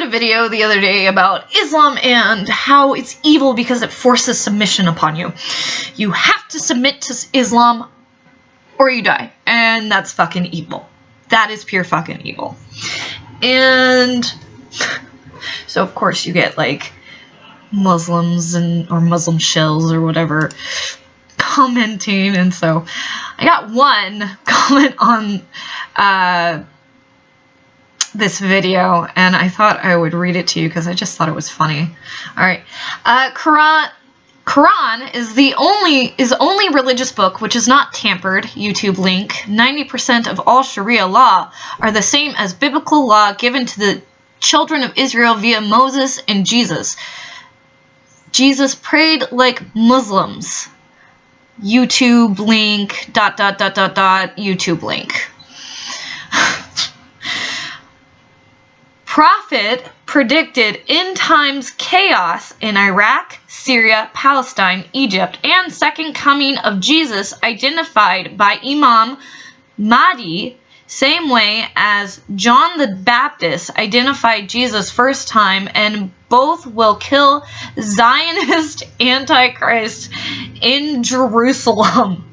did a video the other day about Islam and how it's evil because it forces submission upon you. You have to submit to Islam or you die. And that's fucking evil. That is pure fucking evil. And so of course you get like Muslims or Muslim shells or whatever commenting, and so I got one comment on this video, and I thought I would read it to you because I just thought it was funny. Alright. Quran is the only religious book which is not tampered. YouTube link. 90% of all Sharia law are the same as biblical law given to the children of Israel via Moses and Jesus. Jesus prayed like Muslims. YouTube link, ... YouTube link. Prophet predicted end times chaos in Iraq, Syria, Palestine, Egypt, and second coming of Jesus identified by Imam Mahdi, same way as John the Baptist identified Jesus first time, and both will kill Zionist Antichrist in Jerusalem.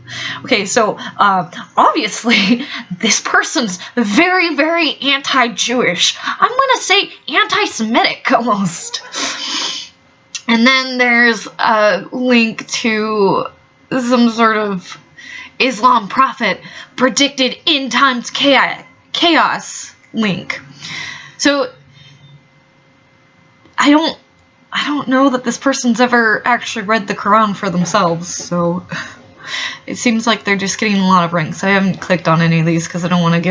Okay, so obviously this person's very, very anti-Jewish. I'm gonna say anti-Semitic almost. And then there's a link to some sort of Islam prophet predicted end times chaos link. So I don't know that this person's ever actually read the Quran for themselves, so it seems like they're just getting a lot of ranks. I haven't clicked on any of these because I don't want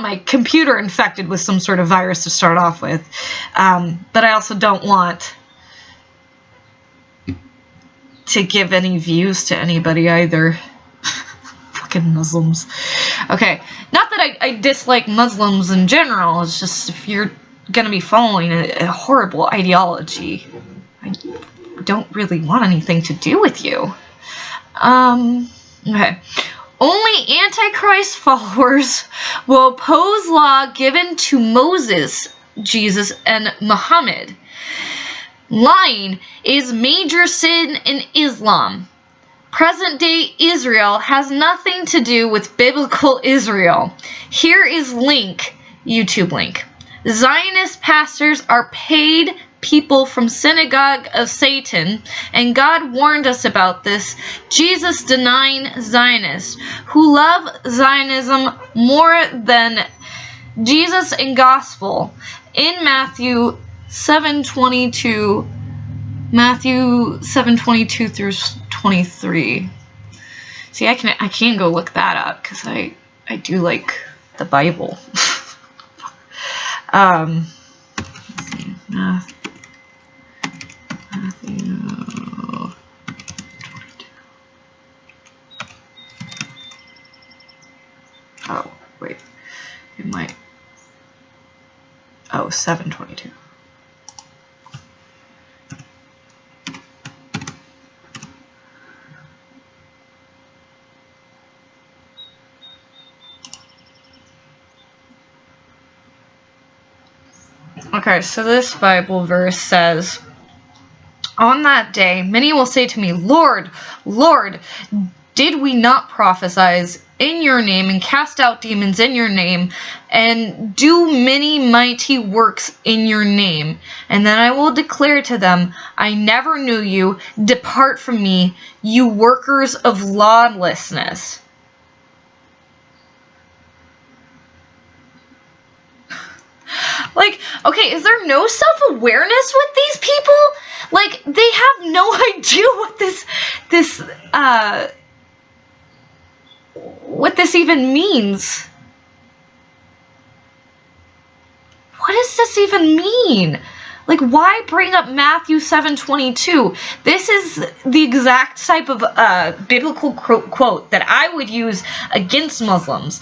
my computer infected with some sort of virus to start off with, but I also don't want to give any views to anybody either. Fucking Muslims. Okay, not that I dislike Muslims in general, it's just if you're gonna be following a horrible ideology, I don't really want anything to do with you. Okay. Only Antichrist followers will oppose law given to Moses, Jesus, and Muhammad. Lying is major sin in Islam. Present-day Israel has nothing to do with biblical Israel. Here is link, YouTube link. Zionist pastors are paid people from synagogue of Satan, and God warned us about this. Jesus denying Zionists who love Zionism more than Jesus and gospel in Matthew 7:22. Matthew 7:22 through 23. See, I can go look that up because I do like the Bible. Let's see, Matthew 22. Oh, wait. It might. Oh, 7:22. Okay, so this Bible verse says, on that day, many will say to me, Lord, Lord, did we not prophesy in your name and cast out demons in your name and do many mighty works in your name? And then I will declare to them, I never knew you. Depart from me, you workers of lawlessness. Like, okay, is there no self-awareness with these people? Like, they have no idea what this even means. What does this even mean? Like, why bring up Matthew 7:22? This is the exact type of biblical quote that I would use against Muslims.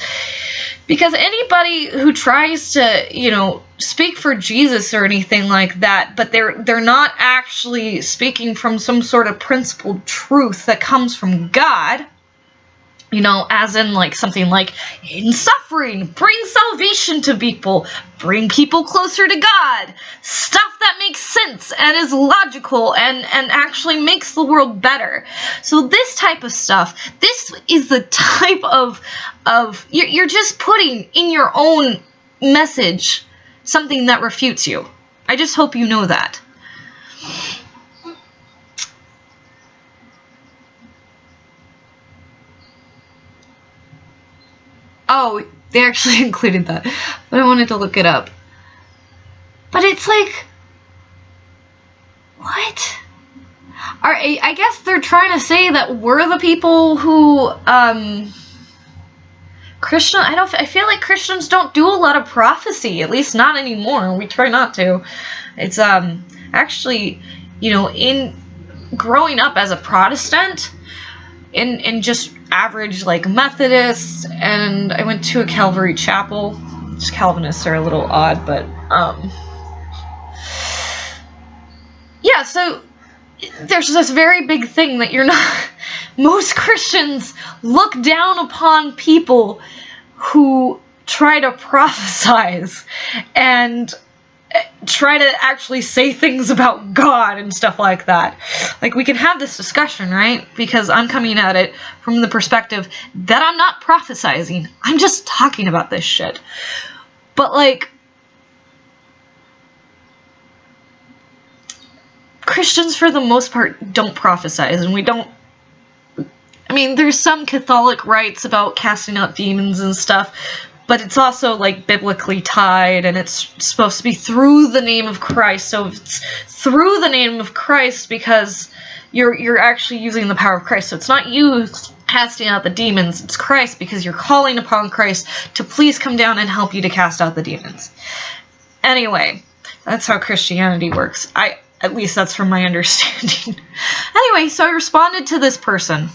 Because anybody who tries to, you know, speak for Jesus or anything like that, but they're not actually speaking from some sort of principled truth that comes from God, You know, as in like something like, in suffering, bring salvation to people, bring people closer to God, stuff that makes sense and is logical and actually makes the world better. So this type of stuff, this is the type of you're just putting in your own message something that refutes you. I just hope you know that. Oh, they actually included that, but I wanted to look it up. But it's like, what? I guess they're trying to say that we're the people who, I feel like Christians don't do a lot of prophecy, at least not anymore. We try not to. It's, actually, you know, in growing up as a Protestant, in just average, like, Methodists, and I went to a Calvary chapel. Just Calvinists are a little odd, but, yeah, so there's this very big thing that you're not... Most Christians look down upon people who try to prophesize and try to actually say things about God and stuff like that. Like, we can have this discussion, right? Because I'm coming at it from the perspective that I'm not prophesizing. I'm just talking about this shit. But, like, Christians, for the most part, don't prophesize, and we don't... I mean, there's some Catholic rites about casting out demons and stuff, but it's also, like, biblically tied, and it's supposed to be through the name of Christ. So it's through the name of Christ because you're actually using the power of Christ. So it's not you casting out the demons, it's Christ because you're calling upon Christ to please come down and help you to cast out the demons. Anyway, that's how Christianity works. At least that's from my understanding. Anyway, so I responded to this person.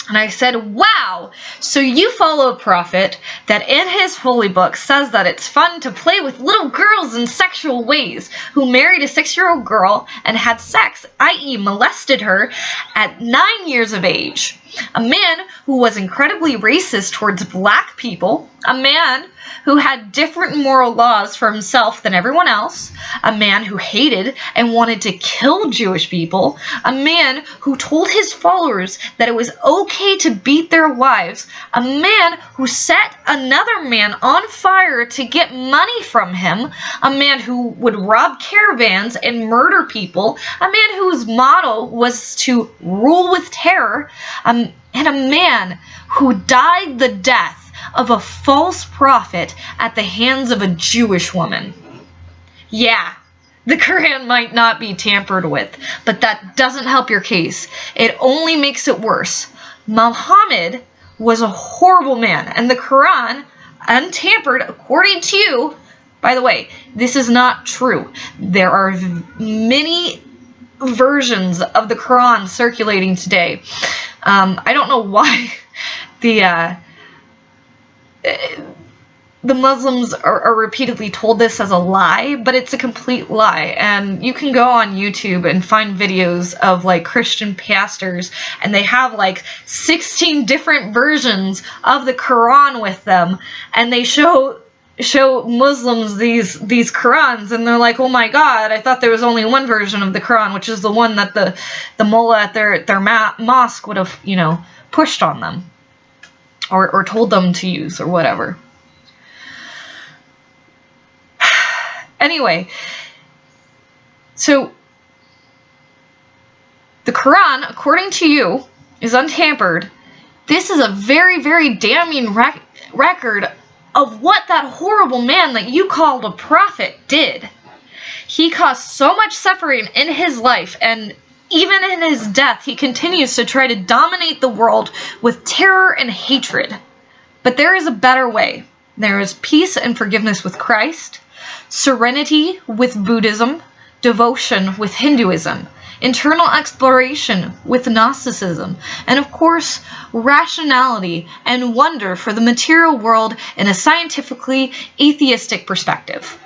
And I said, wow, so you follow a prophet that in his holy book says that it's fun to play with little girls in sexual ways, who married a 6-year-old girl and had sex, i.e. molested her at 9 years of age. A man who was incredibly racist towards black people, a man who had different moral laws for himself than everyone else, a man who hated and wanted to kill Jewish people, a man who told his followers that it was okay to beat their wives, a man who set another man on fire to get money from him, a man who would rob caravans and murder people, a man whose motto was to rule with terror, and a man who died the death of a false prophet at the hands of a Jewish woman. Yeah, the Quran might not be tampered with, but that doesn't help your case. It only makes it worse. Muhammad was a horrible man, and the Quran, untampered, according to you, by the way, this is not true. There are many versions of the Quran circulating today. I don't know why the Muslims are repeatedly told this as a lie, but it's a complete lie. And you can go on YouTube and find videos of, like, Christian pastors, and they have, like, 16 different versions of the Quran with them, and they show Muslims these Qurans, and they're like, oh my god, I thought there was only one version of the Quran, which is the one that the mullah at their mosque would have, you know, pushed on them, or told them to use, or whatever. Anyway, so the Quran, according to you, is untampered. This is a very, very damning record of what that horrible man that you called a prophet did. He caused so much suffering in his life, and even in his death, he continues to try to dominate the world with terror and hatred. But there is a better way. There is peace and forgiveness with Christ, serenity with Buddhism, devotion with Hinduism, internal exploration with Gnosticism, and of course, rationality and wonder for the material world in a scientifically atheistic perspective.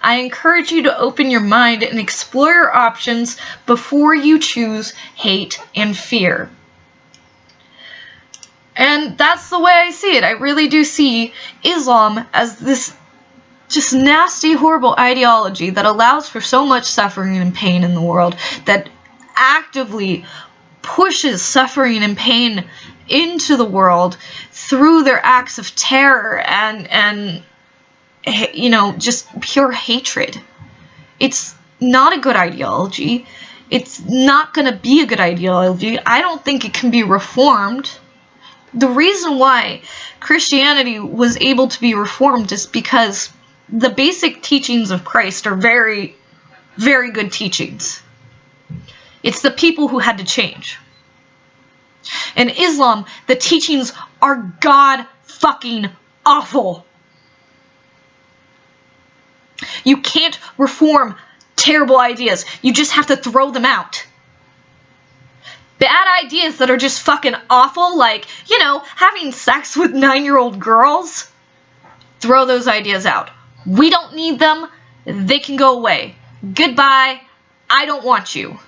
I encourage you to open your mind and explore your options before you choose hate and fear. And that's the way I see it. I really do see Islam as this just nasty, horrible ideology that allows for so much suffering and pain in the world, that actively pushes suffering and pain into the world through their acts of terror and just pure hatred. It's not a good ideology. It's not going to be a good ideology. I don't think it can be reformed. The reason why Christianity was able to be reformed is because the basic teachings of Christ are very, very good teachings. It's the people who had to change. In Islam, the teachings are god-fucking awful. You can't reform terrible ideas. You just have to throw them out. Bad ideas that are just fucking awful, like, having sex with 9-year-old girls, throw those ideas out. We don't need them. They can go away. Goodbye. I don't want you.